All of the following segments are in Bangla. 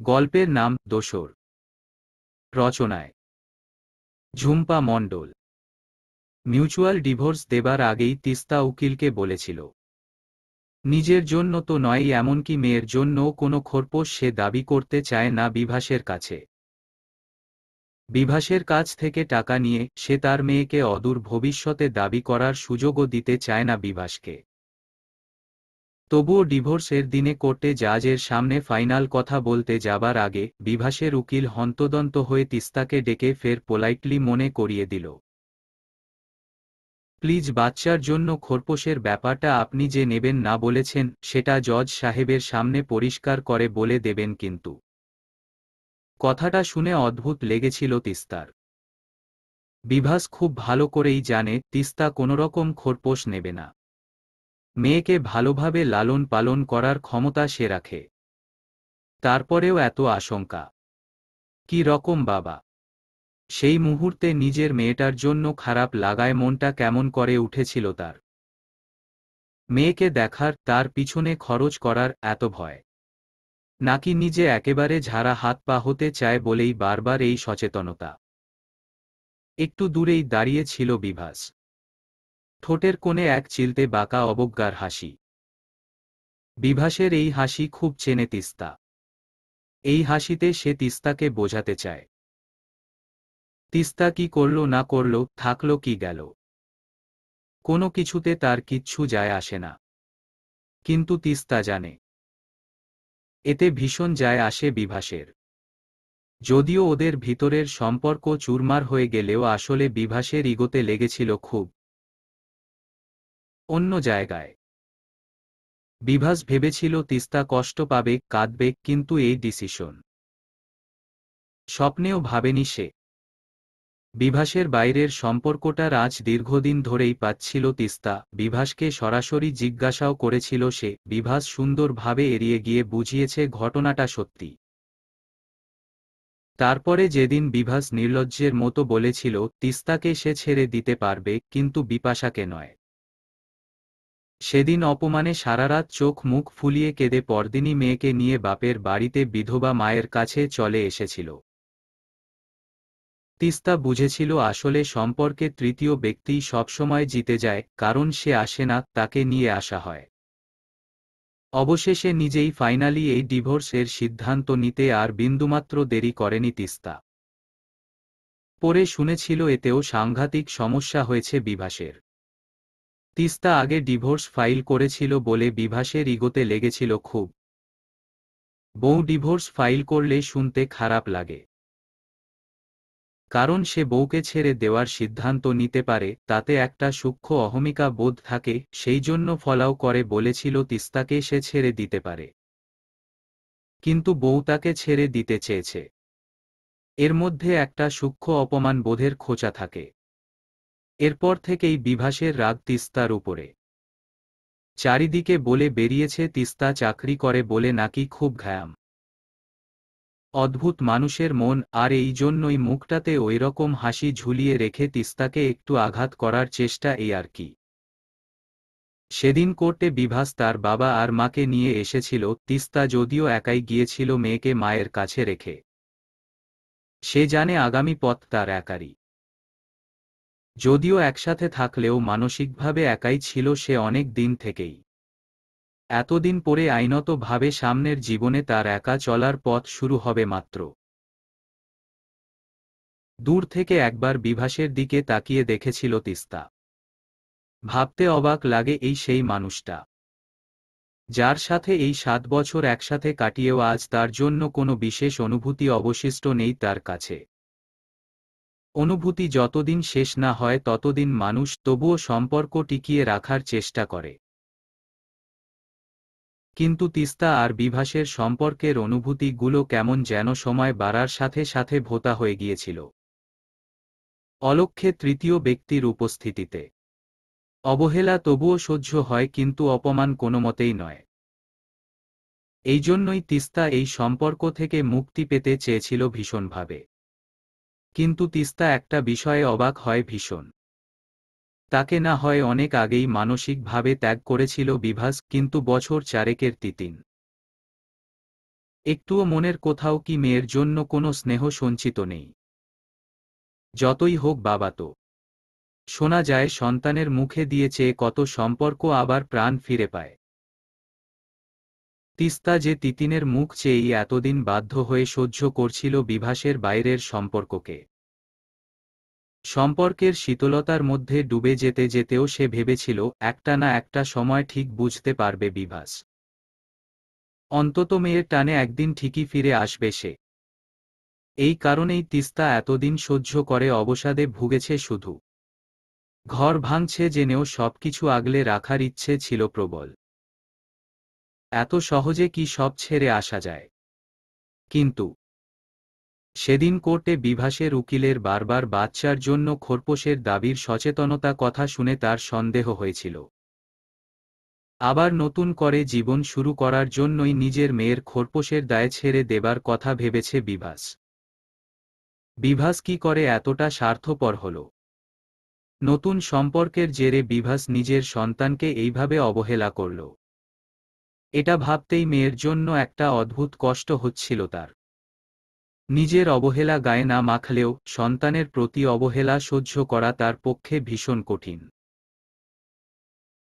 গল্পের নাম দোসর। রচনায় ঝুম্পা মণ্ডল। মিউচুয়াল ডিভোর্স দেবার আগেই তিস্তা উকিলকে বলেছিল, নিজের জন্য তো নয়, এমনকি মেয়ের জন্যও কোনো খোরপোশ সে দাবি করতে চায় না বিভাসের কাছে। বিভাসের কাছ থেকে টাকা নিয়ে সে তার মেয়েকে অদূর ভবিষ্যতে দাবি করার সুযোগও দিতে চায় না বিভাসকে। তবুও ডিভোর্সের দিনে কোর্টে জাজের সামনে ফাইনাল কথা বলতে যাবার আগে বিভাসের উকিল হন্তদন্ত হয়ে তিস্তাকে ডেকে ফের পোলাইটলি মনে করিয়ে দিল, প্লিজ, বাচ্চার জন্য খোরপোশের ব্যাপারটা আপনি যে নেবেন না বলেছেন সেটা জজ সাহেবের সামনে পরিষ্কার করে বলে দেবেন। কিন্তু কথাটা শুনে অদ্ভুত লেগেছিল তিস্তার। বিভাস খুব ভালো করেই জানে তিস্তা কোনোরকম খোরপোশ নেবে না। মেয়েকে ভালোভাবে লালন পালন করার ক্ষমতা সে রাখে। তারপরেও এত আশঙ্কা কি রকম বাবা? সেই মুহূর্তে নিজের মেয়েটার জন্য খারাপ লাগায় মনটা কেমন করে উঠেছিল তার। মেয়েকে দেখার, তার পিছনে খরচ করার এত ভয়, নাকি নিজে একেবারে ঝাড়া হাত পা হতে চায় বলেই বারবার এই সচেতনতা? একটু দূরেই দাঁড়িয়ে ছিল বিভাস, ঠোঁটের কোণে এক চিলতে বাঁকা অবজ্ঞার হাসি। বিভাসের এই হাসি খুব চেনে তিস্তা। এই হাসিতে সে তিস্তাকে বোঝাতে চায়, তিস্তা কি করল না করল, থাকলো কি গেল, কোনো কিছুতে তার কিচ্ছু যায় আসে না। কিন্তু তিস্তা জানে, এতে ভীষণ যায় আসে বিভাসের। যদিও ওদের ভিতরের সম্পর্ক চুরমার হয়ে গেলেও আসলে বিভাসের ইগোতে লেগেছিল খুব অন্য জায়গায়। বিভাস ভেবেছিল তিস্তা কষ্ট পাবে, কাঁদবে, কিন্তু এই ডিসিশন স্বপ্নেও ভাবেনি সে। বিভাসের বাইরের সম্পর্কটার আঁচ দীর্ঘদিন ধরেই পাচ্ছিল তিস্তা। বিভাসকে সরাসরি জিজ্ঞাসাও করেছিল সে। বিভাস সুন্দরভাবে এড়িয়ে গিয়ে বুঝিয়েছে ঘটনাটা সত্যি। তারপরে যেদিন বিভাস নির্লজ্জের মতো বলেছিল তিস্তাকে সে ছেড়ে দিতে পারবে কিন্তু বিপাশাকে নয়, সেদিন অপমানে সারারাত চোখ মুখ ফুলিয়ে কেঁদে পরদিনই মেয়েকে নিয়ে বাপের বাড়িতে বিধবা মায়ের কাছে চলে এসেছিল। তিস্তা বুঝেছিল আসলে সম্পর্কে তৃতীয় ব্যক্তিই সবসময় জিতে যায়, কারণ সে আসে না, তাকে নিয়ে আসা হয়। অবশেষে নিজেই ফাইনালি এই ডিভোর্স এর সিদ্ধান্ত নিতে আর বিন্দুমাত্র দেরি করেনি তিস্তা। পরে শুনেছিল এতেও সাংঘাতিক সমস্যা হয়েছে বিভাসের। তিস্তা আগে ডিভোর্স ফাইল করেছিল বলে বিভাসের ইগোতে লেগেছিল খুব। বউ ডিভোর্স ফাইল করলে শুনতে খারাপ লাগে, কারণ সে বউকে ছেড়ে দেওয়ার সিদ্ধান্ত নিতে পারে, তাতে একটা সূক্ষ্ম অহমিকা বোধ থাকে, সেই জন্য ফলাও করে বলেছিল তিস্তাকে সে ছেড়ে দিতে পারে। কিন্তু বউ তাকে ছেড়ে দিতে চেয়েছে, এর মধ্যে একটা সূক্ষ্ম অপমান বোধের খোঁচা থাকে। এরপর থেকেই বিভাসের রাগ তিস্তার উপরে। চারিদিকে বলে বেরিয়েছে তিস্তা চাকরি করে বলে নাকি খুব ঘ্যাম। অদ্ভুত মানুষের মন, আর এই জন্যই মুখটাতে ওইরকম হাসি ঝুলিয়ে রেখে তিস্তাকে একটু আঘাত করার চেষ্টা, এই আর কি। সেদিন কোর্টে বিভাস তার বাবা আর মাকে নিয়ে এসেছিল। তিস্তা যদিও একাই গিয়েছিল মেয়েকে মায়ের কাছে রেখে। সে জানে আগামী পথ তার একারই। যদিও একসাথে থাকলেও মানসিকভাবে একাই ছিল সে অনেক দিন থেকেই। এতদিন পরে আইনতভাবে সামনের জীবনে তার একা চলার পথ শুরু হবে মাত্র। দূর থেকে একবার বিভাসের দিকে তাকিয়ে দেখেছিল তিস্তা। ভাবতে অবাক লাগে, এই সেই মানুষটা যার সাথে এই 7 বছর একসাথে কাটিয়েও আজ তার জন্য কোনো বিশেষ অনুভূতি অবশিষ্ট নেই তার কাছে। অনুভূতি যতদিন শেষ না হয় ততদিন মানুষ তবুও সম্পর্ক টিকিয়ে রাখার চেষ্টা করে। কিন্তু তিস্তা আর বিভাসের সম্পর্কের অনুভূতিগুলো কেমন যেন সময় বাড়ার সাথে সাথে ভোঁতা হয়ে গিয়েছিল। অলক্ষ্যে তৃতীয় ব্যক্তির উপস্থিতিতে অবহেলা তবুও সহ্য হয়, কিন্তু অপমান কোনোমতেই নয়। এই জন্যই তিস্তা এই সম্পর্ক থেকে মুক্তি পেতে চেয়েছিল ভীষণভাবে। কিন্তু তিস্তা একটা বিষয়ে অবাক হয় ভীষণ। তাকে না হয় অনেক আগেই মানসিকভাবে ত্যাগ করেছিল বিভাস, কিন্তু বছর চারেকের তিতিন একটুও মনের কোথাও কি মেয়ের জন্য কোনো স্নেহ সঞ্চিত নেই? যতই হোক বাবা তো। শোনা যায় সন্তানের মুখে দিয়ে চেয়ে কত সম্পর্ক আবার প্রাণ ফিরে পায়। তিস্তা যে তিতিনের মুখ চেয়েই এতদিন বাধ্য হয়ে সহ্য করছিল বিভাসের বাইরের সম্পর্ককে। সম্পর্কের শীতলতার মধ্যে ডুবে যেতে যেতেও সে ভেবেছিল একটা না একটা সময় ঠিক বুঝতে পারবে বিভাস। অন্তত মেয়ের টানে একদিন ঠিকই ফিরে আসবে সে। এই কারণেই তিস্তা এতদিন সহ্য করে অবসাদে ভুগেছে শুধু। ঘর ভাঙছে জেনেও সবকিছু আগলে রাখার ইচ্ছে ছিল প্রবল। এত সহজে কি সব ছেড়ে আসা যায়? কিন্তু সেদিন কোর্টে বিভাসের উকিলের বারবার বাচ্চার জন্য খোরপোশের দাবির সচেতনতা কথা শুনে তার সন্দেহ হয়েছিল। আবার নতুন করে জীবন শুরু করার জন্যই নিজের মেয়ের খোরপোশের দায় ছেড়ে দেবার কথা ভেবেছে বিভাস। বিভাস কি করে এতটা স্বার্থপর হল? নতুন সম্পর্কের জেরে বিভাস নিজের সন্তানকে এইভাবে অবহেলা করল। এটা ভাবতেই মেয়ের জন্য একটা অদ্ভুত কষ্ট হচ্ছিল তার। নিজের অবহেলা গায়ে না মাখলেও সন্তানের প্রতি অবহেলা সহ্য করা তার পক্ষে ভীষণ কঠিন।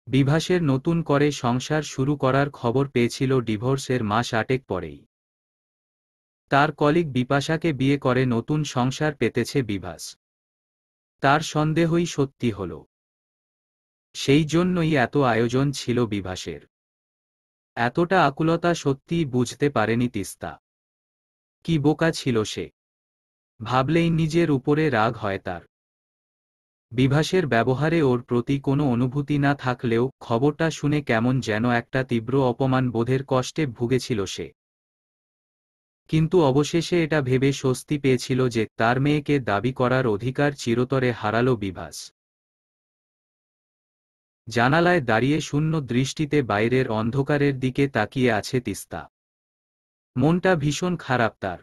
বিভাসের নতুন করে সংসার শুরু করার খবর পেয়েছিল ডিভোর্সের মাস 8 পরেই। তার কলিগ বিপাশাকে বিয়ে করে নতুন সংসার পেতেছে বিভাস। তার সন্দেহই সত্যি হল। সেই জন্যই এত আয়োজন ছিল বিভাসের। এতটা আকুলতা সত্যিই বুঝতে পারেনি তিস্তা। কি বোকা ছিল সে! ভাবলেই নিজের উপরে রাগ হয় তার। বিভাসের ব্যবহারে ওর প্রতি কোনো অনুভূতি না থাকলেও খবরটা শুনে কেমন যেন একটা তীব্র অপমান বোধের কষ্টে ভুগেছিল সে। কিন্তু অবশেষে এটা ভেবে স্বস্তি পেয়েছিল যে তার মেয়েকে দাবি করার অধিকার চিরতরে হারাল বিভাস। জানালায় দাঁড়িয়ে শূন্য দৃষ্টিতে বাইরের অন্ধকারের দিকে তাকিয়ে আছে তিস্তা। মনটা ভীষণ খারাপ তার।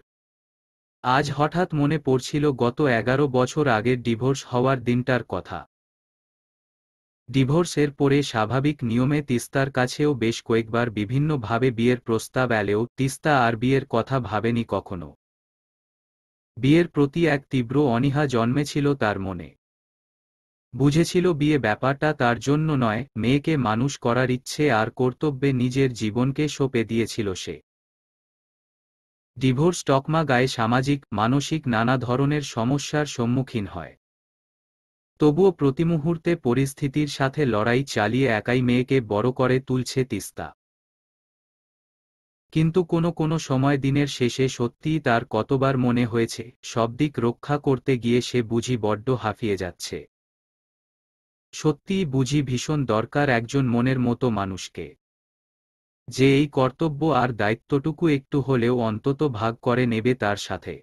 আজ হঠাৎ মনে পড়ছিল গত 11 বছর আগের ডিভোর্স হওয়ার দিনটার কথা। ডিভোর্সের পরে স্বাভাবিক নিয়মে তিস্তার কাছেও বেশ কয়েকবার বিভিন্নভাবে বিয়ের প্রস্তাব এলেও তিস্তা আর বিয়ের কথা ভাবেনি কখনো। বিয়ের প্রতি এক তীব্র অনীহা জন্মেছিল তার মনে। বুঝেছিল বিয়ে ব্যাপারটা তার জন্য নয়, মেয়েকে মানুষ করার ইচ্ছে আর কর্তব্যে নিজের জীবনকে সঁপে দিয়েছিল সে। ডিভোর্স তকমা গায়ে সামাজিক মানসিক নানা ধরনের সমস্যার সম্মুখীন হয়। তবুও প্রতিমুহূর্তে পরিস্থিতির সাথে লড়াই চালিয়ে একাই মেয়েকে বড় করে তুলছে তিস্তা। কিন্তু কোনো সময় দিনের শেষে সত্যিই তার কতবার মনে হয়েছে সব দিক রক্ষা করতে গিয়ে সে বুঝি বড্ড হাঁফিয়ে যাচ্ছে। সত্যিই বুঝি ভীষণ দরকার একজন মনের মতো মানুষকে, যে এই কর্তব্য আর দায়িত্বটুকু একটু হলেও অন্তত ভাগ করে নেবে তার সাথে।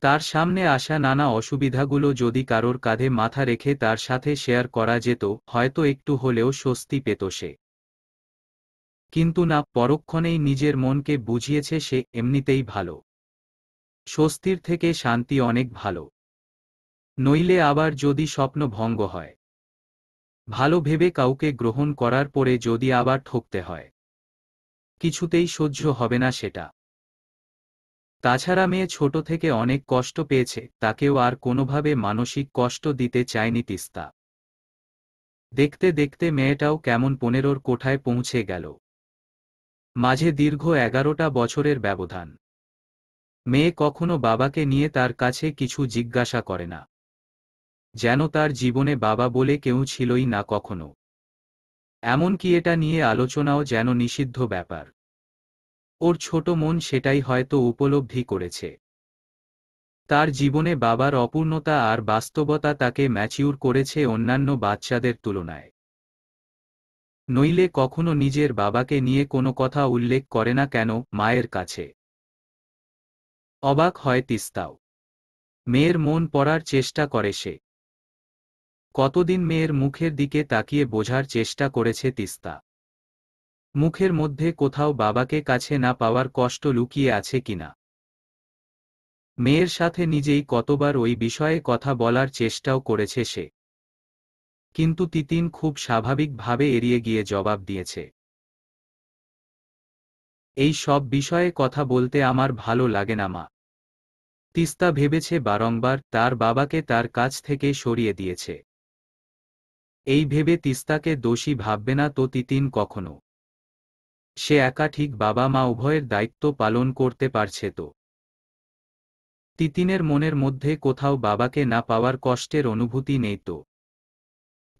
তার সামনে আসা নানা অসুবিধাগুলো যদি কারোর কাঁধে মাথা রেখে তার সাথে শেয়ার করা যেত, হয়তো একটু হলেও স্বস্তি পেত সে। কিন্তু না, পরক্ষণেই নিজের মনকে বুঝিয়েছে সে এমনিতেই ভালো। স্বস্তির থেকে শান্তি অনেক ভালো। নইলে আবার যদি স্বপ্ন ভঙ্গ হয়, ভালো ভেবে কাউকে গ্রহণ করার পরে যদি আবার ঠকতে হয়, কিছুতেই সহ্য হবে না সেটা। তাছাড়া মেয়ে ছোট থেকে অনেক কষ্ট পেয়েছে, তাকেও আর কোনোভাবে মানসিক কষ্ট দিতে চায়নি তিস্তা। দেখতে দেখতে মেয়েটাও কেমন 15-র কোঠায় পৌঁছে গেল। মাঝে দীর্ঘ 11টা বছরের ব্যবধান। মেয়ে কখনো বাবাকে নিয়ে তার কাছে কিছু জিজ্ঞাসা করে না, যেন তার জীবনে বাবা বলে কেউ ছিলই না কখনো। এমনকি এটা নিয়ে আলোচনাও যেন নিষিদ্ধ ব্যাপার। ওর ছোট মন সেটাই হয়তো উপলব্ধি করেছে। তার জীবনে বাবার অপূর্ণতা আর বাস্তবতা তাকে ম্যাচিউর করেছে অন্যান্য বাচ্চাদের তুলনায়। নইলে কখনো নিজের বাবাকে নিয়ে কোনো কথা উল্লেখ করে না কেন মায়ের কাছে। অবাক হয় তিস্তাও। মেয়ের মন পড়ার চেষ্টা করে সে। কতদিন মেয়ের মুখের দিকে তাকিয়ে বোঝার চেষ্টা করেছে তিস্তা। মুখের মধ্যে কোথাও বাবাকে কাছে না পাওয়ার কষ্ট লুকিয়ে আছে কিনা। মেয়ের সাথে নিজেই কতবার ওই বিষয়ে কথা বলার চেষ্টাও করেছে সে। কিন্তু তিতিন খুব স্বাভাবিকভাবে এড়িয়ে গিয়ে জবাব দিয়েছে, এই সব বিষয়ে কথা বলতে আমার ভালো লাগে না মা। তিস্তা ভেবেছে বারংবার তার বাবাকে তার কাছ থেকে সরিয়ে দিয়েছে। এই ভেবে তিস্তাকে দোষী ভাববে না তো তিতিন কখনো। সে একা ঠিক বাবা মা উভয়ের দায়িত্ব পালন করতে পারছে তো। তিতিনের মনের মধ্যে কোথাও বাবাকে না পাওয়ার কষ্টের অনুভূতি নেই তো।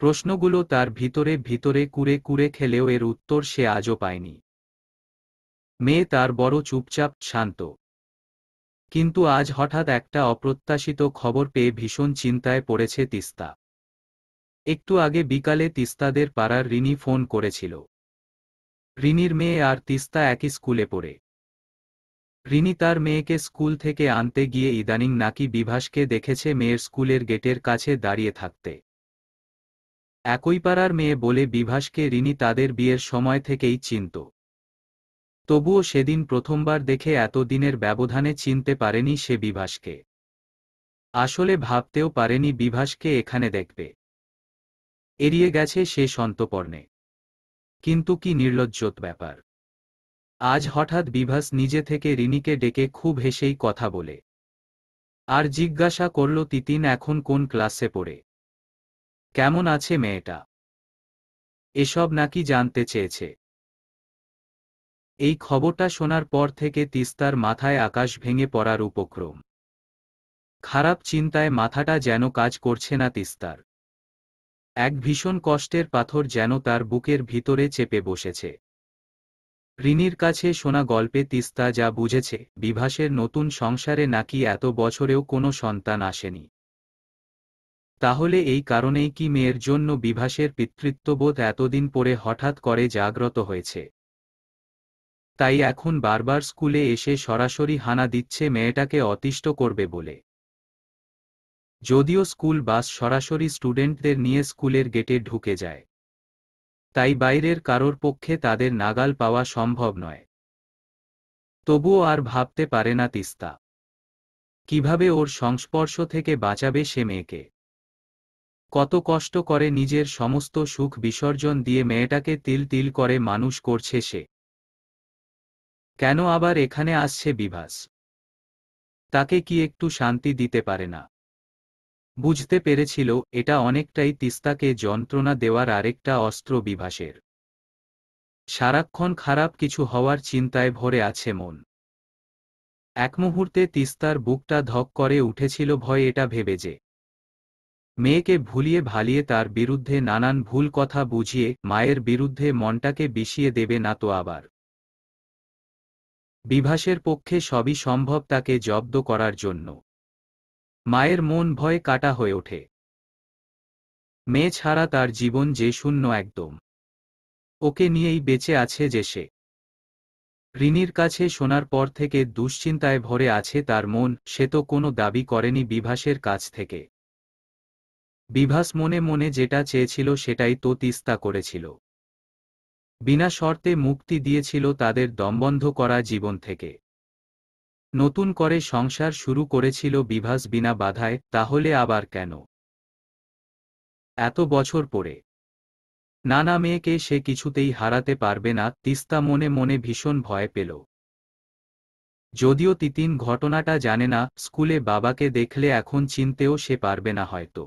প্রশ্নগুলো তার ভিতরে ভিতরে কুরে কুরে খেলেও এর উত্তর সে আজও পায়নি। মেয়ে তার বড় চুপচাপ শান্ত। কিন্তু আজ হঠাৎ একটা অপ্রত্যাশিত খবর পেয়ে ভীষণ চিন্তায় পড়েছে তিস্তা। একটু আগে বিকালে তিস্তাদের পাড়ার রিনি ফোন করেছিল। রিনির মেয়ে আর তিস্তা একই স্কুলে পড়ে। রিনি তার মেয়েকে স্কুল থেকে আনতে গিয়ে ইদানিং নাকি বিভাসকে দেখেছে মেয়ের স্কুলের গেটের কাছে দাঁড়িয়ে থাকতে। একই পাড়ার মেয়ে বলে বিভাসকে রিনি তাদের বিয়ের সময় থেকেই চিনত। তবুও সেদিন প্রথমবার দেখে এতদিনের ব্যবধানে চিনতে পারেনি সে বিভাসকে। আসলে ভাবতেও পারেনি বিভাসকে এখানে দেখবে। এড়িয়ে গেছে সে সন্তর্পণে। কিন্তু কি নির্লজ্জত ব্যাপার। আজ হঠাৎ বিভাস নিজে থেকে রিনিকে ডেকে খুব হেসেই কথা বলে। আর জিজ্ঞাসা করল তিতিন এখন কোন ক্লাসে পড়ে, কেমন আছে মেয়েটা, এসব নাকি জানতে চেয়েছে। এই খবরটা শোনার পর থেকে তিস্তার মাথায় আকাশ ভেঙে পড়ার উপক্রম। খারাপ চিন্তায় মাথাটা যেন কাজ করছে না তিস্তার। এক ভীষণ কষ্টের পাথর যেন তার বুকের ভিতরে চেপে বসেছে। রিনির কাছে শোনা গল্পে তিস্তা যা বুঝেছে, বিভাসের নতুন সংসারে নাকি এত বছরেও কোনো সন্তান আসেনি। তাহলে এই কারণেই কি মেয়ের জন্য বিভাসের পিতৃত্ববোধ এতদিন পরে হঠাৎ করে জাগ্রত হয়েছে। তাই এখন বারবার স্কুলে এসে সরাসরি হানা দিচ্ছে মেয়েটাকে অতিষ্ঠ করবে বলে। যদিও স্কুল বাস সরাসরি স্টুডেন্টদের নিয়ে স্কুলের গেটে ঢুকে যায়, তাই বাইরের কারোর পক্ষে তাদের নাগাল পাওয়া সম্ভব নয়। তবুও আর ভাবতে পারে না তিস্তা কিভাবে ওর সংস্পর্শ থেকে বাঁচাবে সে মেয়েকে। কত কষ্ট করে নিজের সমস্ত সুখ বিসর্জন দিয়ে মেয়েটাকে তিল তিল করে মানুষ করছে সে। কেন আবার এখানে আসছে বিভাস? তাকে কি একটু শান্তি দিতে পারে না? বুঝতে পেরেছিল এটা অনেকটাই তিস্তাকে যন্ত্রণা দেওয়ার আরেকটা অস্ত্র বিভাসের। সারাক্ষণ খারাপ কিছু হওয়ার চিন্তায় ভরে আছে মন। এক মুহূর্তে তিস্তার বুকটা ধক করে উঠেছিল ভয় এটা ভেবে যে মেয়েকে ভুলিয়ে ভালিয়ে তার বিরুদ্ধে নানান ভুল কথা বুঝিয়ে মায়ের বিরুদ্ধে মনটাকে বিষিয়ে দেবে না তো আবার। বিভাসের পক্ষে সবই সম্ভব তাকে জব্দ করার জন্য। মায়ের মন ভয়ে কাটা হয়ে ওঠে। মেয়ে ছাড়া তার জীবন যে শূন্য একদম। ওকে নিয়েই বেঁচে আছে যে সে। রিনির কাছে শোনার পর থেকে দুশ্চিন্তায় ভরে আছে তার মন। সে তো কোনো দাবি করেনি বিভাসের কাছ থেকে। বিভাস মনে মনে যেটা চেয়েছিল সেটাই তো তিস্তা করেছিল। বিনা শর্তে মুক্তি দিয়েছিল তাদের দমবন্ধ করা জীবন থেকে। নতুন করে সংসার শুরু করেছিল বিভাস বিনা বাধায়। তাহলে আবার কেন এত বছর পরে? নানা মেয়েকে সে কিছুতেই হারাতে পারবে না। তিস্তা মনে মনে ভীষণ ভয় পেল। যদিও তিতিন ঘটনাটা জানে না, স্কুলে বাবাকে দেখলে এখন চিনতেও সে পারবে না হয়তো।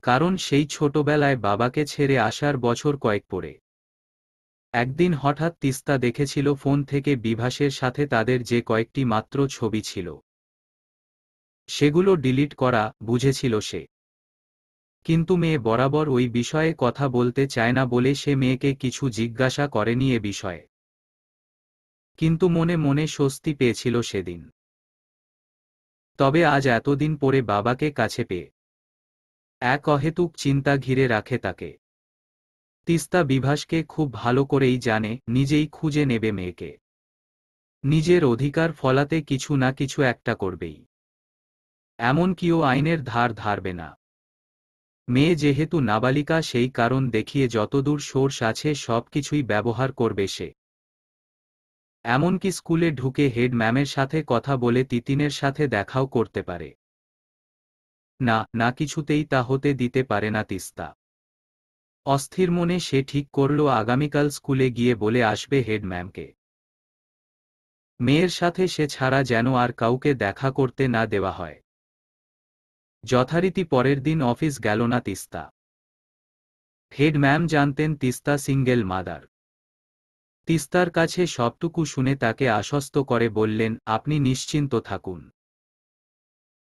কারণ সেই ছোটবেলায় বাবাকে ছেড়ে আসার বছর কয়েক পরে। একদিন হঠাৎ তিস্তা দেখেছিল ফোন থেকে বিভাসের সাথে তাদের যে কয়েকটি মাত্র ছবি ছিল, সেগুলো ডিলিট করা বুঝেছিল সে। কিন্তু মেয়ে বরাবর ওই বিষয়ে কথা বলতে চায় না বলে সে মেয়েকে কিছু জিজ্ঞাসা করেনি এ বিষয়ে। কিন্তু মনে মনে স্বস্তি পেয়েছিল সেদিন। তবে আজ এতদিন পরে বাবাকে কাছে পেয়ে এক অহেতুক চিন্তা ঘিরে রাখে তাকে। তিস্তা বিভাসকে খুব ভালো করেই জানে, নিজেই খুঁজে নেবে মেয়েকে। নিজের অধিকার ফলাতে কিছু না কিছু একটা করবেই। এমনকিও আইনের ধার ধারবে না। মেয়ে যেহেতু নাবালিকা সেই কারণ দেখিয়ে যতদূর সোর্স আছে সবকিছুই ব্যবহার করবে সে। এমনকি স্কুলে ঢুকে হেড ম্যামের সাথে কথা বলে তিতিনের সাথে দেখাও করতে পারে। না না, কিছুতেই তা হতে দিতে পারে না তিস্তা। অস্থির মনে সে ঠিক করল আগামীকাল স্কুলে গিয়ে বলে আসবে হেড ম্যামকে। মেয়ের সাথে সে ছাড়া যেন আর কাউকে দেখা করতে না দেওয়া হয়। যথারীতি পরের দিন অফিস গেল না তিস্তা। হেড ম্যাম জানতেন তিস্তা সিঙ্গেল মাদার। তিস্তার কাছে সবটুকু শুনে তাকে আশ্বস্ত করে বললেন, আপনি নিশ্চিন্ত থাকুন।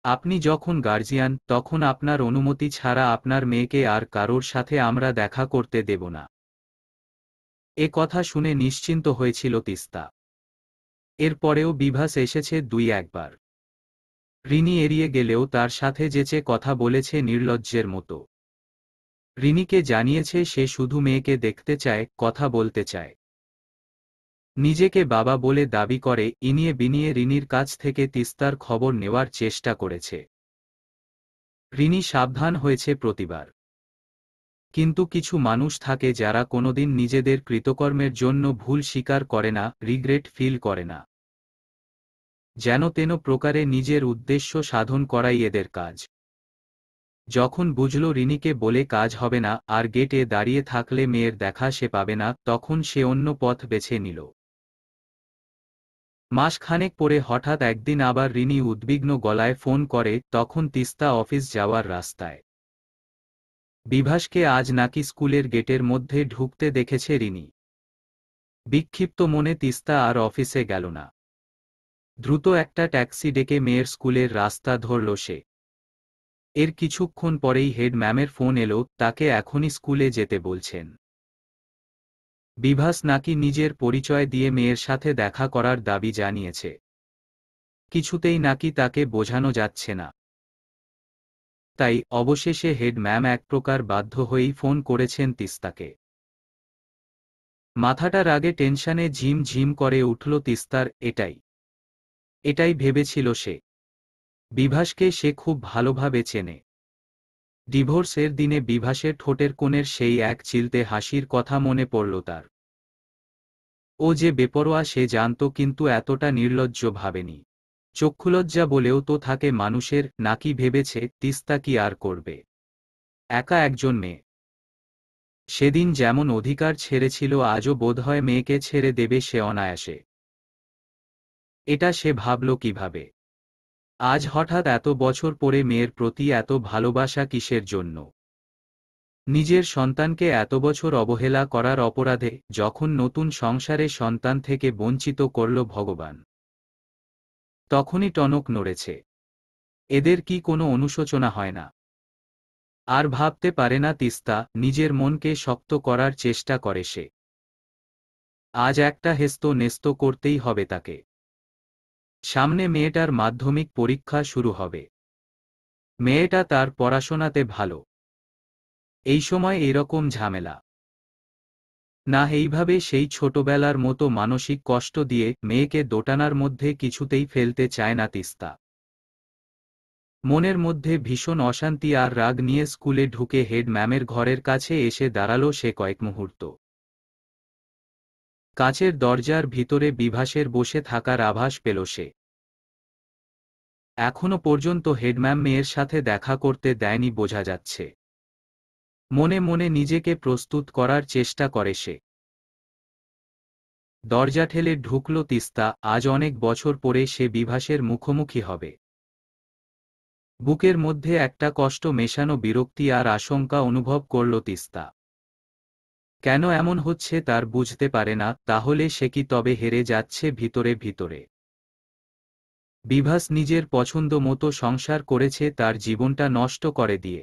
আপনি যখন গার্জিয়ান, তখন আপনার অনুমতি ছাড়া আপনার মেয়েকে আর কারোর সাথে আমরা দেখা করতে দেব না। এ কথা শুনে নিশ্চিন্ত হয়েছিল তিস্তা। এরপরেও বিভাস এসেছে ২-১ বার। রিনি এড়িয়ে গেলেও তার সাথে যেচে কথা বলেছে নির্লজ্জের মতো। রিনিকে জানিয়েছে সে শুধু মেয়েকে দেখতে চায়, কথা বলতে চায়। নিজেকে বাবা বলে দাবি করে ইনিয়ে বিনিয়ে রিনির কাছ থেকে তিস্তার খবর নেওয়ার চেষ্টা করেছে। রিনি সাবধান হয়েছে প্রতিবার। কিন্তু কিছু মানুষ থাকে যারা কোনোদিন নিজেদের কৃতকর্মের জন্য ভুল স্বীকার করে না, রিগ্রেট ফিল করে না। যেন তেন প্রকারে নিজের উদ্দেশ্য সাধন করাই এদের কাজ। যখন বুঝল রিনিকে বলে কাজ হবে না, আর গেটে দাঁড়িয়ে থাকলে মেয়ের দেখা সে পাবে না, তখন সে অন্য পথ বেছে নিল। মাসখানেক পরে হঠাৎ একদিন আবার রিনি উদ্বিগ্ন গলায় ফোন করে, তখন তিস্তা অফিস যাওয়ার রাস্তায়। বিভাসকে আজ নাকি স্কুলের গেটের মধ্যে ঢুকতে দেখেছে রিনি। বিক্ষিপ্ত মনে তিস্তা আর অফিসে গেল না। দ্রুত একটা ট্যাক্সি ডেকে মেয়ের স্কুলের রাস্তা ধরল সে। এর কিছুক্ষণ পরেই হেড ম্যামের ফোন এলো, তাকে এখনই স্কুলে যেতে বলছেন। বিভাস নাকি নিজের পরিচয় দিয়ে মেয়ের সাথে দেখা করার দাবি জানিয়েছে। কিছুতেই নাকি তাকে বোঝানো যাচ্ছে না। তাই অবশেষে হেড ম্যাম এক প্রকার বাধ্য হয়েই ফোন করেছেন তিস্তাকে। মাথাটা রাগে টেনশনে ঝিম ঝিম করে উঠল তিস্তার। এটাই ভেবেছিল সে। বিভাসকে সে খুব ভালোভাবে চেনে। ডিভোর্সের দিনে বিভাসের ঠোঁটের কোণের সেই এক চিলতে হাসির কথা মনে পড়ল তার। ও যে বেপরোয়া সে জানত, কিন্তু এতটা নির্লজ্জ ভাবেনি। চক্ষুলজ্জা বলেও তো থাকে মানুষের, নাকি ভেবেছে তিস্তা কি আর করবে? একা একজন মেয়ে। সেদিন যেমন অধিকার ছেড়েছিল, আজও বোধহয় মেয়েকে ছেড়ে দেবে সে অনায়াসে। এটা সে ভাবল কিভাবে? আজ হঠাৎ এত বছর পরে মেয়ের প্রতি এত ভালোবাসা কিসের জন্য? নিজের সন্তানকে এত বছর অবহেলা করার অপরাধে, যখন নতুন সংসারে সন্তান থেকে বঞ্চিত করল ভগবান। তখনই টনক নড়েছে। এদের কি কোনো অনুশোচনা হয় না? আর ভাবতে পারে না তিস্তা, নিজের মনকে শক্ত করার চেষ্টা করে সে। আজ একটা হেস্ত নেস্ত করতেই হবে তাকে। সামনে মেয়েটার মাধ্যমিক পরীক্ষা শুরু হবে। মেয়েটা তার পড়াশোনাতে ভালো। এই সময় এরকম ঝামেলা না, এইভাবে সেই ছোটবেলার মতো মানসিক কষ্ট দিয়ে মেয়েকে দোটানার মধ্যে কিছুতেই ফেলতে চায় না তিস্তা। মনের মধ্যে ভীষণ অশান্তি আর রাগ নিয়ে স্কুলে ঢুকে হেড ম্যামের ঘরের কাছে এসে দাঁড়ালো সে কয়েক মুহূর্ত। কাচের দরজার ভিতরে বিভাসের বসে থাকার আভাস পেল সে। এখনো পর্যন্ত হেডম্যাম মেয়ের সাথে দেখা করতে দেয়নি বোঝা যাচ্ছে। মনে মনে নিজেকে প্রস্তুত করার চেষ্টা করে সে। দরজা ঠেলে ঢুকল তিস্তা। আজ অনেক বছর পরে সে বিভাসের মুখোমুখি হবে। বুকের মধ্যে একটা কষ্ট মেশানো বিরক্তি আর আশঙ্কা অনুভব করল তিস্তা। কেন এমন হচ্ছে তার বুঝতে পারে না। তাহলে সে কি তবে হেরে যাচ্ছে ভিতরে ভিতরে? বিভাস নিজের পছন্দ মতো সংসার করেছে, তার জীবনটা নষ্ট করে দিয়ে।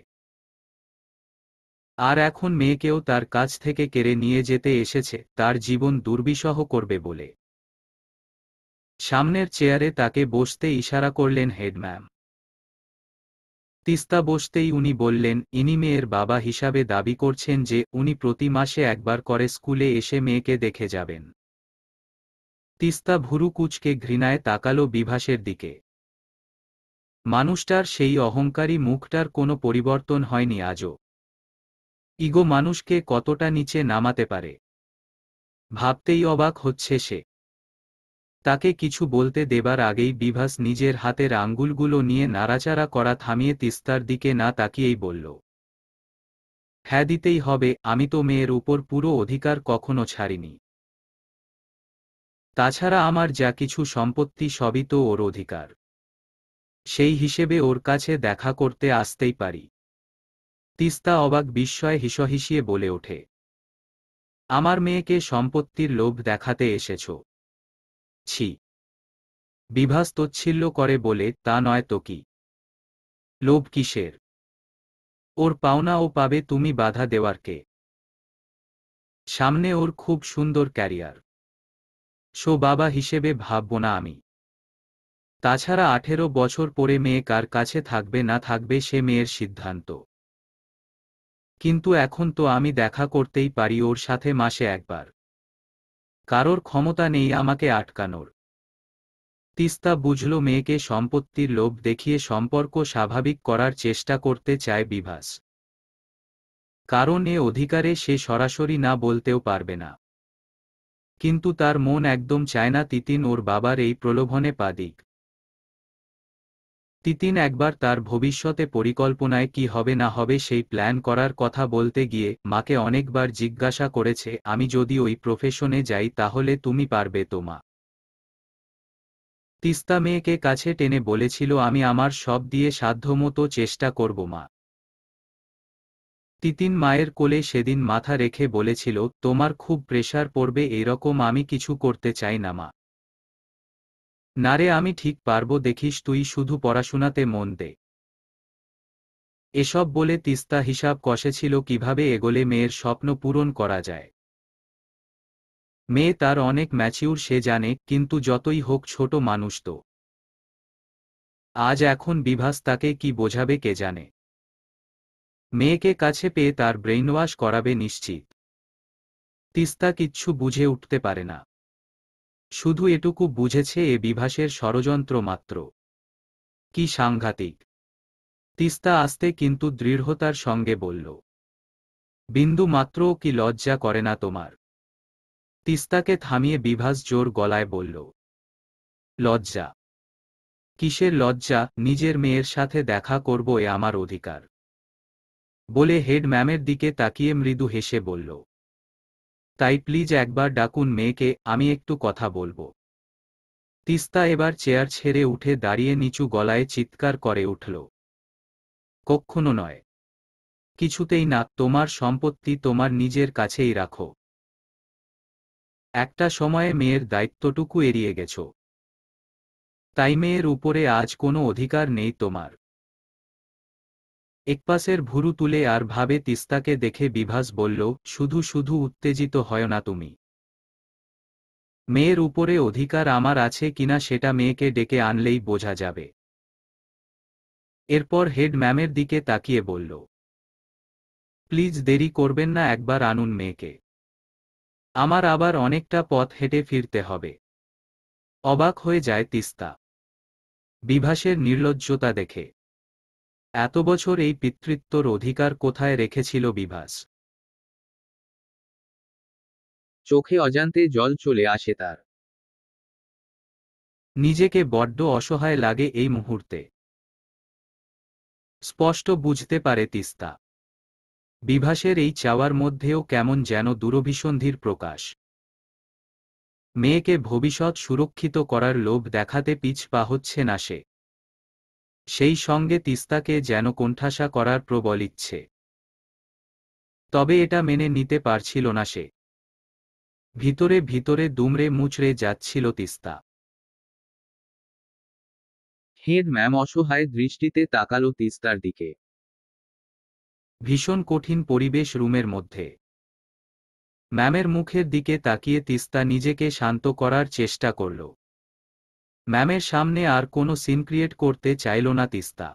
আর এখন মেয়েকেও তার কাছ থেকে কেড়ে নিয়ে যেতে এসেছে, তার জীবন দুর্বিষহ করবে বলে। সামনের চেয়ারে তাকে বসতে ইশারা করলেন হেডম্যাম। তিস্তা বসতেই উনি বললেন, ইনি মেয়ের বাবা হিসাবে দাবি করছেন যে উনি প্রতি মাসে একবার করে স্কুলে এসে মেয়েকে দেখে যাবেন। তিস্তা ভুরু কুঁচকে ঘৃণায় তাকালো বিভাসের দিকে। মানুষটার সেই অহংকারী মুখটার কোনো পরিবর্তন হয়নি আজও। ইগো মানুষকে কতটা নিচে নামাতে পারে, ভাবতেই অবাক হচ্ছে সে। তাকে কিছু বলতে দেবার আগেই বিভাস নিজের হাতের আঙ্গুলগুলো নিয়ে নাড়াচাড়া করা থামিয়ে তিস্তার দিকে না তাকিয়েই বলল, হ্যাঁ দিতেই হবে, আমি তো মেয়ের উপর পুরো অধিকার কখনো ছাড়িনি। তাছাড়া আমার যা কিছু সম্পত্তি সবই তো ওর অধিকার, সেই হিসেবে ওর কাছে দেখা করতে আসতেই পারি। তিস্তা অবাক বিস্ময়ে হিসহিসিয়ে বলে ওঠে, আমার মেয়েকে সম্পত্তির লোভ দেখাতে এসেছ? ছি! বিভাস তচ্ছিল্য করে বলে, তা নয় তো কি? লোভ কিসের? ওর পাওনা ও পাবে, তুমি বাধা দেওয়ার কে? সামনে ওর খুব সুন্দর ক্যারিয়ার, সো বাবা হিসেবে ভাবব না আমি। তাছাড়া 18 বছর পরে মেয়ে কার কাছে থাকবে না থাকবে সে মেয়ের সিদ্ধান্ত। কিন্তু এখন তো আমি দেখা করতেই পারি ওর সাথে মাসে একবার। কারোর ক্ষমতা নেই আমাকে আটকানোর। তিস্তা বুঝল মেয়েকে সম্পত্তির লোভ দেখিয়ে সম্পর্ক স্বাভাবিক করার চেষ্টা করতে চায় বিভাস, কারণ এ অধিকারে সে সরাসরি না বলতেও পারবে না। কিন্তু তার মন একদম চায় না তিতিন ওর বাবার এই প্রলোভনে পা দিক। তিতিন একবার তার ভবিষ্যতে পরিকল্পনায় কি হবে না হবে সেই প্ল্যান করার কথা বলতে গিয়ে মাকে অনেকবার জিজ্ঞাসা করেছে, আমি যদি ওই প্রফেশনে যাই তাহলে তুমি পারবে তো মা? তিস্তা মেয়েকে কাছে টেনে বলেছিল, আমি আমার সব দিয়ে সাধ্যমতো চেষ্টা করব মা। তিতিন মায়ের কোলে সেদিন মাথা রেখে বলেছিল, তোমার খুব প্রেসার পড়বে এরকম আমি কিছু করতে চাই না মা। না রে, আমি ঠিক পারব, দেখিস, তুই শুধু পড়াশোনাতে মন দে। এসব বলে তিস্তা হিসাব কষেছিল কিভাবে এগোলে মেয়ের স্বপ্ন পূরণ করা যায়। মেয়ে তার অনেক ম্যাচিউর সে জানে, কিন্তু যতই হোক ছোট মানুষ তো। আজ এখন বিভাস তাকে কি বোঝাবে কে জানে। মেয়েকে কাছে পেয়ে তার ব্রেইনওয়াশ করাবে নিশ্চিত। তিস্তা কিচ্ছু বুঝে উঠতে পারে না, শুধু এটুকু বুঝেছে এ বিভাসের ষড়যন্ত্র মাত্র। কি সাংঘাতিক! তিস্তা আস্তে কিন্তু দৃঢ়তার সঙ্গে বলল, বিন্দু মাত্রও কি লজ্জা করে না তোমার? তিস্তাকে থামিয়ে বিভাস জোর গলায় বলল, লজ্জা? কিসের লজ্জা? নিজের মেয়ের সাথে দেখা করব এ আমার অধিকার। বলে হেড ম্যামের দিকে তাকিয়ে মৃদু হেসে বলল, তাই প্লিজ একবার ডাকুন মেয়েকে, আমি একটু কথা বলবো। তিস্তা এবার চেয়ার ছেড়ে উঠে দাঁড়িয়ে নিচু গলায় চিৎকার করে উঠল, কক্ষনো নয়, কিছুতেই না, তোমার সম্পত্তি তোমার নিজের কাছেই রাখো। একটা সময়ে মেয়ের দায়িত্বটুকু এড়িয়ে গেছ, তাই মেয়ের উপরে আজ কোনো অধিকার নেই তোমার। একপাশের ভুরু তুলে আর ভাবে তিস্তাকে দেখে বিভাস বলল, শুধু শুধু উত্তেজিত হয় না তুমি। মেয়ের উপরে অধিকার আমার আছে কিনা সেটা মেয়েকে ডেকে আনলেই বোঝা যাবে। এরপর হেড ম্যামের দিকে তাকিয়ে বলল, প্লিজ দেরি করবেন না, একবার আনুন মেয়েকে, আমার আবার অনেকটা পথ হেঁটে ফিরতে হবে। অবাক হয়ে যায় তিস্তা বিভাসের নির্লজ্জতা দেখে। এত বছর এই পিতৃত্বর অধিকার কোথায় রেখেছিল বিভাস? চোখে অজান্তে জল চলে আসে তার। নিজেকে বড্ড অসহায় লাগে এই মুহূর্তে। স্পষ্ট বুঝতে পারে তিস্তা, বিভাসের এই চাওয়ার মধ্যেও কেমন যেন দূরভিসন্ধির প্রকাশ। মেয়েকে ভবিষ্যৎ সুরক্ষিত করার লোভ দেখাতে পিছপা হচ্ছে না সে, সেই সঙ্গে তিস্তাকে যেন কোণঠাসা করার প্রবল ইচ্ছে। তবে এটা মেনে নিতে পারছিল না সে। ভিতরে ভিতরে দুমড়ে মুচড়ে যাচ্ছিল তিস্তা। হেড ম্যাম অসহায় দৃষ্টিতে তাকালো তিস্তার দিকে। ভীষণ কঠিন পরিবেশ রুমের মধ্যে। ম্যামের মুখের দিকে তাকিয়ে তিস্তা নিজেকে শান্ত করার চেষ্টা করল। ম্যামের সামনে আর কোনো সিন ক্রিয়েট করতে চাইল না তিস্তা।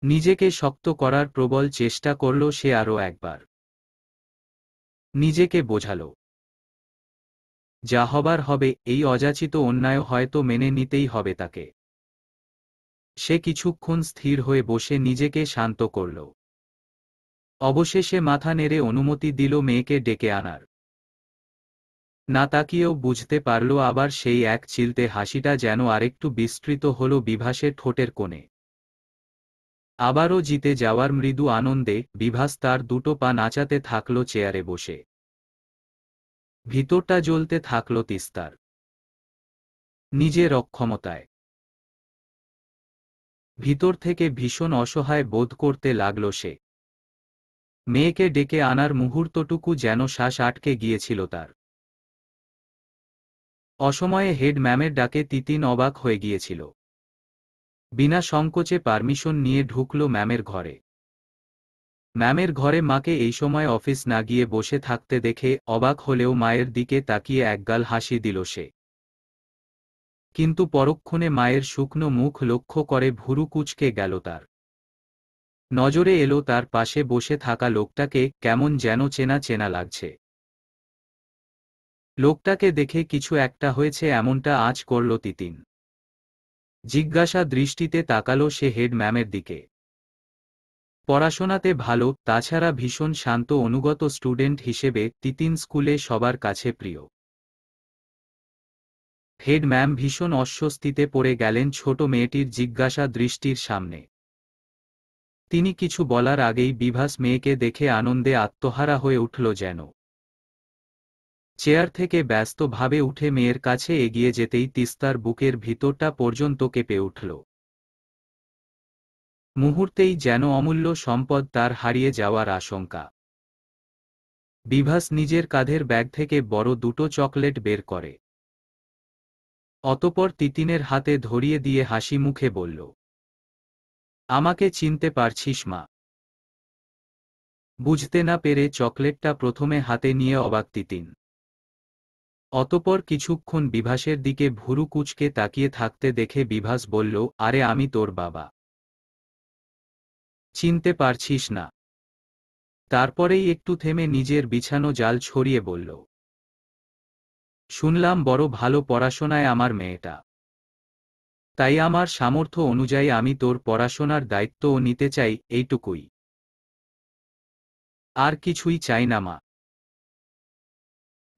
নিজেকে শক্ত করার প্রবল চেষ্টা করল সে আরও একবার। নিজেকে বোঝাল, যা হবার হবে, এই অযাচিত অন্যায় হয়তো মেনে নিতেই হবে তাকে। সে কিছুক্ষণ স্থির হয়ে বসে নিজেকে শান্ত করল। অবশেষে মাথা নেড়ে অনুমতি দিল মেয়েকে ডেকে আনার। না তাকিয়েও বুঝতে পারল আবার সেই এক চিলতে হাসিটা যেন আরেকটু বিস্তৃত হল বিভাসের ঠোঁটের কোণে। আবারও জিতে যাওয়ার মৃদু আনন্দে বিভাস তার দুটো পা নাচাতে থাকল চেয়ারে বসে। ভিতরটা জ্বলতে থাকল তিস্তার নিজের অক্ষমতায়। ভিতর থেকে ভীষণ অসহায় বোধ করতে লাগল সে। মেয়েকে ডেকে আনার মুহূর্তটুকু যেন শ্বাস আটকে গিয়েছিল তার। অসময়ে হেড ম্যামের ডাকে তিতিন অবাক হয়ে গিয়েছিল। বিনা সংকোচে পারমিশন নিয়ে ঢুকল ম্যামের ঘরে। ম্যামের ঘরে মাকে এই সময় অফিস না গিয়ে বসে থাকতে দেখে অবাক হলেও মায়ের দিকে তাকিয়ে একগাল হাসি দিল সে। কিন্তু পরক্ষণে মায়ের শুকনো মুখ লক্ষ্য করে ভুরু কুঁচকে গেল তার। নজরে এলো তার পাশে বসে থাকা লোকটাকে, কেমন যেন চেনা চেনা লাগছে। লোকটাকে দেখে কিছু একটা হয়েছে এমনটা আঁচ করল তিতিন। জিজ্ঞাসা দৃষ্টিতে তাকালো সে হেড ম্যামের দিকে। পড়াশোনাতে ভালো, তাছাড়া ভীষণ শান্ত অনুগত স্টুডেন্ট হিসেবে তিতিন স্কুলে সবার কাছে প্রিয়। হেড ম্যাম ভীষণ অস্বস্তিতে পড়ে গেলেন ছোট মেয়েটির জিজ্ঞাসা দৃষ্টির সামনে। তিনি কিছু বলার আগেই বিভাস মেয়েকে দেখে আনন্দে আত্মহারা হয়ে উঠল যেন। চেয়ার থেকে ব্যস্তভাবে উঠে মেয়ের কাছে এগিয়ে যেতেই তিস্তার বুকের ভিতরটা পর্যন্ত কেঁপে উঠল। মুহূর্তেই যেন অমূল্য সম্পদ তার হারিয়ে যাওয়ার আশঙ্কা। বিভাস নিজের কাঁধের ব্যাগ থেকে বড় দুটো চকলেট বের করে। অতঃপর তিতিনের হাতে ধরিয়ে দিয়ে হাসি মুখে বলল, আমাকে চিনতে পারছিস মা? বুঝতে না পেরে চকলেটটা প্রথমে হাতে নিয়ে অবাক তিতিন। অতঃপর কিছুক্ষণ বিভাসের দিকে ভুরু কুঁচকে তাকিয়ে থাকতে দেখে বিভাস বলল, আরে আমি তোর বাবা। চিনতে পারছিস না? তারপরেই একটু থেমে নিজের বিছানো জাল ছড়িয়ে বলল, শুনলাম বড় ভালো পড়াশোনায় আমার মেয়েটা। তাই আমার সামর্থ্য অনুযায়ী আমি তোর পড়াশোনার দায়িত্বও নিতে চাই, এইটুকুই। আর কিছুই চাই না মা।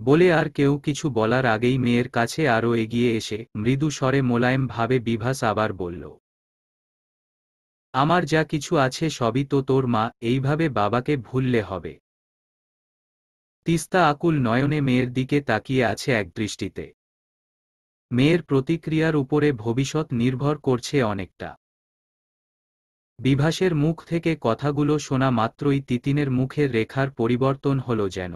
বলে আর কেউ কিছু বলার আগেই মেয়ের কাছে আরও এগিয়ে এসে মৃদু স্বরে মোলায়েম ভাবে বিভাস আবার বলল, আমার যা কিছু আছে সবই তো তোর মা, এইভাবে বাবাকে ভুললে হবে? তিস্তা আকুল নয়নে মেয়ের দিকে তাকিয়ে আছে একদৃষ্টিতে। মেয়ের প্রতিক্রিয়ার উপরে ভবিষ্যৎ নির্ভর করছে অনেকটা। বিভাসের মুখ থেকে কথাগুলো শোনা মাত্রই তিতিনের মুখের রেখার পরিবর্তন হল যেন।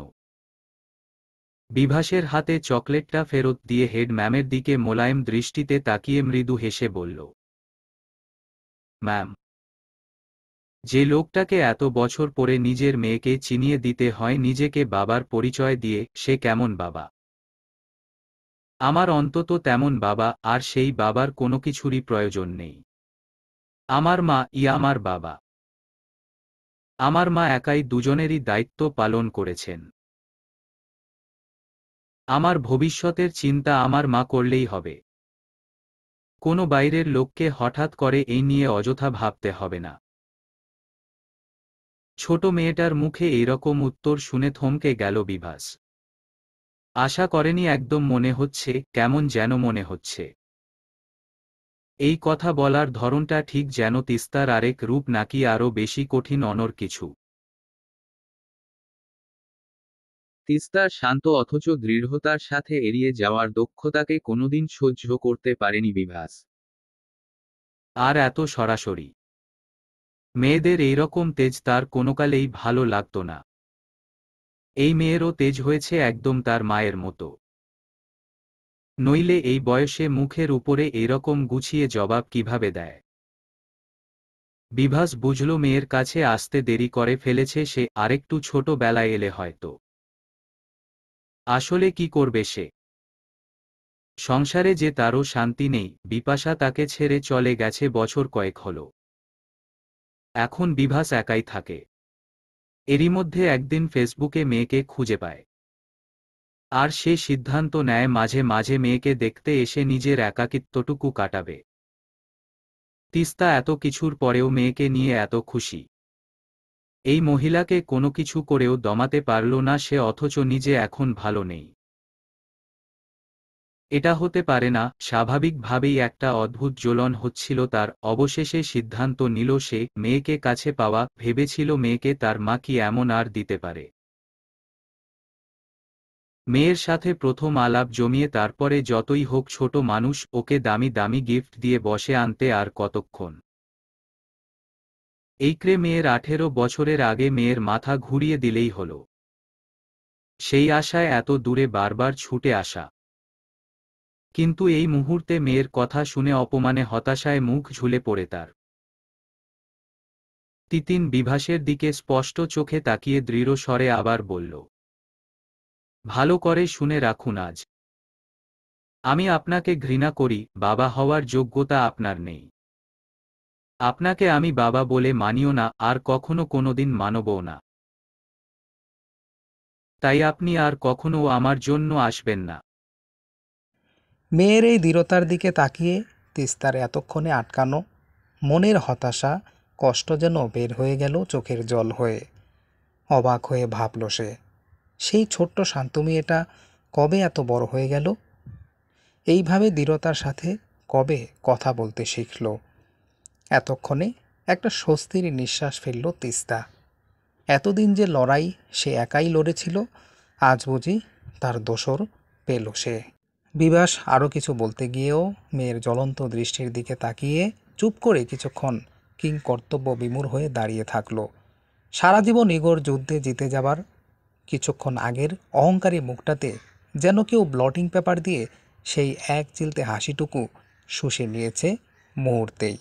বিভাসের হাতে চকলেটটা ফেরত দিয়ে হেড ম্যামের দিকে মোলায়েম দৃষ্টিতে তাকিয়ে মৃদু হেসে বলল, ম্যাম, যে লোকটাকে এত বছর পরে নিজের মেয়েকে চিনিয়ে দিতে হয় নিজেকে বাবার পরিচয় দিয়ে, সে কেমন বাবা? আমার অন্তত তেমন বাবা, আর সেই বাবার কোনো কিছুরই প্রয়োজন নেই। আমার মা আমার বাবা। আমার মা একাই দুজনেরই দায়িত্ব পালন করেছেন। আমার ভবিষ্যতের চিন্তা আমার মা করলেই হবে। কোনো বাইরের লোককে হঠাৎ করে এই নিয়ে অযথা ভাবতে হবে না। ছোট মেয়েটার মুখে এইরকম উত্তর শুনে থমকে গেল বিভাস। আশা করেনি একদম, মনে হচ্ছে কেমন যেন মনে হচ্ছে। এই কথা বলার ধরনটা ঠিক যেন তিস্তার আরেক রূপ, নাকি আরও বেশি কঠিন অনর কিছু। তিস্তার শান্ত অথচ দৃঢ়তার সাথে এড়িয়ে যাওয়ার দক্ষতাকে কোনোদিন সহ্য করতে পারেনি বিভাস। আর এত সরাসরি মেয়েদের এইরকম তেজ তার কোনোকালেই ভালো লাগত না। এই মেয়েরও তেজ হয়েছে একদম তার মায়ের মতো। নইলে এই বয়সে মুখের উপরে এইরকম গুছিয়ে জবাব কিভাবে দেয়? বিভাস বুঝল মেয়ের কাছে আসতে দেরি করে ফেলেছে সে, আরেকটু ছোট বেলায় এলে হয়তো। আসলে কি করবে সে? সংসারে যে তারও শান্তি নেই, বিপাশা তাকে ছেড়ে চলে গেছে বছর কয়েক হল। এখন বিভাস একাই থাকে। এরই মধ্যে একদিন ফেসবুকে মেয়েকে খুঁজে পায়। আর সে সিদ্ধান্ত নেয় মাঝে মাঝে মেয়েকে দেখতে এসে নিজের একাকিত্বটুকু কাটাবে। তিস্তা এত কিছুর পরেও মেয়েকে নিয়ে এত খুশি। এই মহিলাকে কোনো কিছু করেও দমাতে পারল না সে, অথচ নিজে এখন ভালো নেই। এটা হতে পারে না। স্বাভাবিকভাবেই একটা অদ্ভুত জ্বলন হচ্ছিল তার। অবশেষে সিদ্ধান্ত নিল সে মেয়েকে কাছে পাওয়া, ভেবেছিল মেয়েকে তার মা কি এমন আর দিতে পারে। মেয়ের সাথে প্রথম আলাপ জমিয়ে তারপরে যতই হোক ছোট মানুষ, ওকে দামি দামি গিফট দিয়ে বসে আনতে আর কতক্ষণ। এইক্রে মেয়ের 18 বছরের আগে মেয়ের মাথা ঘুরিয়ে দিলেই হলো। সেই আশায় এত দূরে বারবার ছুটে আসা। কিন্তু এই মুহূর্তে মেয়ের কথা শুনে অপমানে হতাশায় মুখ ঝুলে পড়ে তার। তিতিন বিভাসের দিকে স্পষ্ট চোখে তাকিয়ে দৃঢ় স্বরে আবার বলল, ভালো করে শুনে রাখুন, আজ আমি আপনাকে ঘৃণা করি, বাবা হওয়ার যোগ্যতা আপনার নেই। আপনাকে আমি বাবা বলে মানিও না, আর কখনো কোনোদিন মানবও না। তাই আপনি আর কখনো আমার জন্য আসবেন না। মেয়ের এই দৃঢ়তার দিকে তাকিয়ে তিস্তার এতক্ষণে আটকানো মনের হতাশা, কষ্ট যেন বের হয়ে গেল চোখের জল হয়ে। অবাক হয়ে ভাবল সে, সেই ছোট্ট শান্ত মেয়েটা কবে এত বড় হয়ে গেল? এইভাবে দৃঢ়তার সাথে কবে কথা বলতে শিখল? এতক্ষণে একটা স্বস্তির নিঃশ্বাস ফেলল তিস্তা। এতদিন যে লড়াই সে একাই লড়েছিল, আজ বুঝি তার দোসর পেল সে। বিভাস আরও কিছু বলতে গিয়েও মেয়ের জ্বলন্ত দৃষ্টির দিকে তাকিয়ে চুপ করে কিছুক্ষণ কিংকর্তব্য বিমূঢ় হয়ে দাঁড়িয়ে থাকল। সারা জীবন ইগোর যুদ্ধে জিতে যাবার কিছুক্ষণ আগের অহংকারী মুখটাতে যেন কেউ ব্লটিং পেপার দিয়ে সেই এক চিলতে হাসিটুকু শুষে নিয়েছে মুহূর্তেই।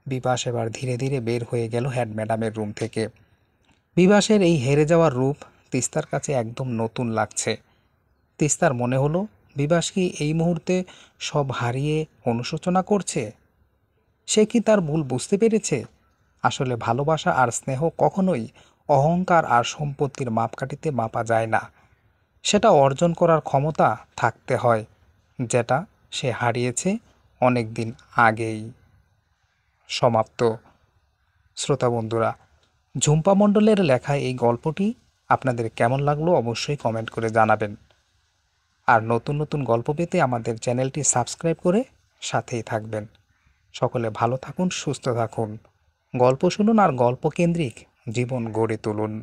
বিভাস এবার ধীরে ধীরে বের হয়ে গেল হেড ম্যাডামের রুম থেকে। বিভাসের এই হেরে যাওয়ার রূপ তিস্তার কাছে একদম নতুন লাগছে। তিস্তার মনে হলো, বিভাস কি এই মুহূর্তে সব হারিয়ে অনুশোচনা করছে? সে কি তার ভুল বুঝতে পেরেছে? আসলে ভালোবাসা আর স্নেহ কখনোই অহংকার আর সম্পত্তির মাপকাঠিতে মাপা যায় না। সেটা অর্জন করার ক্ষমতা থাকতে হয়, যেটা সে হারিয়েছে অনেক দিন আগেই। সমাপ্ত। শ্রোতা বন্ধুরা, ঝুম্পা মণ্ডলের লেখা এই গল্পটি আপনাদের কেমন লাগলো অবশ্যই কমেন্ট করে জানাবেন। আর নতুন নতুন গল্প পেতে আমাদের চ্যানেলটি সাবস্ক্রাইব করে সাথেই থাকবেন। সকলে ভালো থাকুন, সুস্থ থাকুন, গল্প শুনুন আর গল্পকেন্দ্রিক জীবন গড়ে তুলুন।